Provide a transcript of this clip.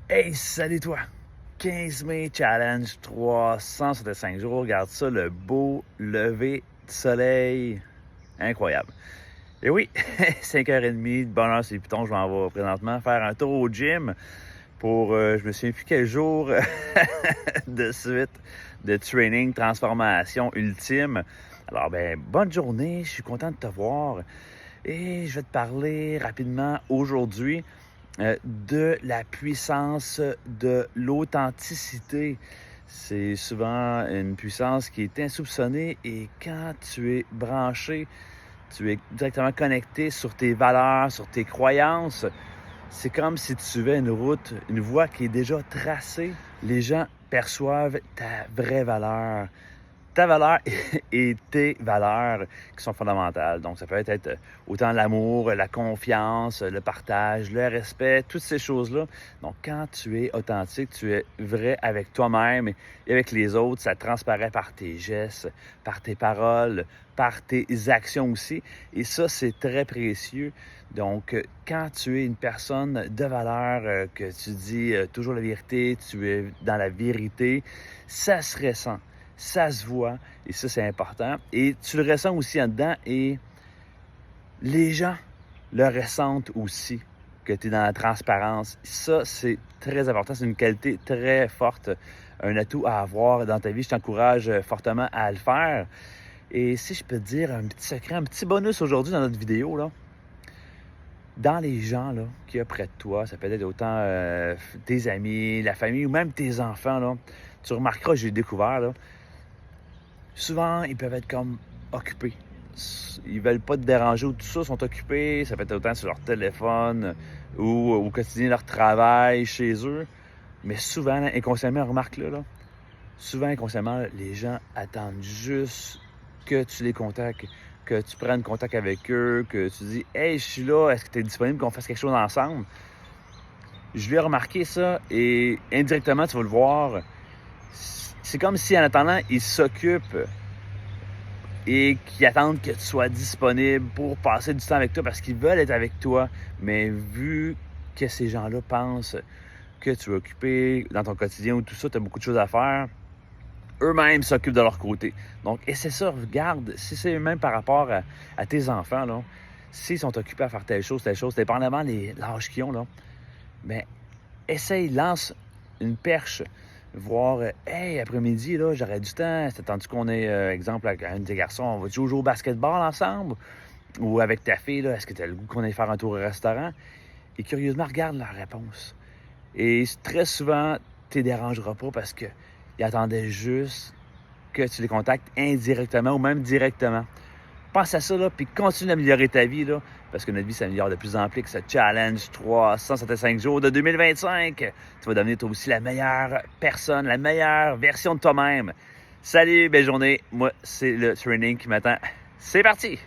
Hey, salut toi! 15 mai challenge 365 jours. Regarde ça, le beau lever du soleil. Incroyable. Et oui, 5h30 de bonheur sur les pitons. Je m'en vais présentement faire un tour au gym pour, je me souviens plus quel jour de suite de training, transformation ultime. Alors, ben, bonne journée. Je suis content de te voir. Et je vais te parler rapidement aujourd'hui de la puissance de l'authenticité. C'est souvent une puissance qui est insoupçonnée et quand tu es branché, tu es directement connecté sur tes valeurs, sur tes croyances. C'est comme si tu suivais une route, une voie qui est déjà tracée. Les gens perçoivent ta vraie valeur. Ta valeur et tes valeurs qui sont fondamentales. Donc, ça peut être autant l'amour, la confiance, le partage, le respect, toutes ces choses-là. Donc, quand tu es authentique, tu es vrai avec toi-même et avec les autres, ça transparaît par tes gestes, par tes paroles, par tes actions aussi. Et ça, c'est très précieux. Donc, quand tu es une personne de valeur, que tu dis toujours la vérité, tu es dans la vérité, ça se ressent. Ça se voit et ça, c'est important. Et tu le ressens aussi en dedans et les gens le ressentent aussi, que tu es dans la transparence. Ça, c'est très important. C'est une qualité très forte, un atout à avoir dans ta vie. Je t'encourage fortement à le faire. Et si je peux te dire un petit secret, un petit bonus aujourd'hui dans notre vidéo, là, dans les gens là, qu'il y a près de toi, ça peut être autant tes amis, la famille ou même tes enfants, là, tu remarqueras, j'ai découvert, là, souvent, ils peuvent être comme occupés. Ils veulent pas te déranger ou tout ça, sont occupés. Ça peut être autant sur leur téléphone ou au quotidien leur travail chez eux. Mais souvent, là, inconsciemment, remarque-le, là, souvent, inconsciemment, les gens attendent juste que tu les contactes, que tu prennes contact avec eux, que tu dis « Hey, je suis là, est-ce que tu es disponible qu'on fasse quelque chose ensemble? » Je lui ai remarqué ça et indirectement, tu vas le voir. C'est comme si en attendant, ils s'occupent et qui attendent que tu sois disponible pour passer du temps avec toi parce qu'ils veulent être avec toi. Mais vu que ces gens-là pensent que tu es occupé dans ton quotidien ou tout ça, tu as beaucoup de choses à faire, eux-mêmes s'occupent de leur côté. Donc, et c'est ça, regarde, si c'est même par rapport à tes enfants, là, s'ils sont occupés à faire telle chose, dépendamment de l'âge qu'ils ont, là, ben, essaye, lance une perche, voir, hey, après-midi, là, j'aurais du temps, c'est attendu qu'on ait, exemple, avec un de tes garçons, on va jouer au basketball ensemble? Ou avec ta fille, là, est-ce que tu as le goût qu'on aille faire un tour au restaurant? Et curieusement, regarde leur réponse. Et très souvent, tu ne les dérangeras pas parce qu'ils attendaient juste que tu les contactes indirectement ou même directement. Pense à ça, là, puis continue d'améliorer ta vie, là, parce que notre vie s'améliore de plus en plus avec ce challenge 365 jours de 2025. Tu vas devenir toi aussi la meilleure personne, la meilleure version de toi-même. Salut, belle journée. Moi, c'est le training qui m'attend. C'est parti!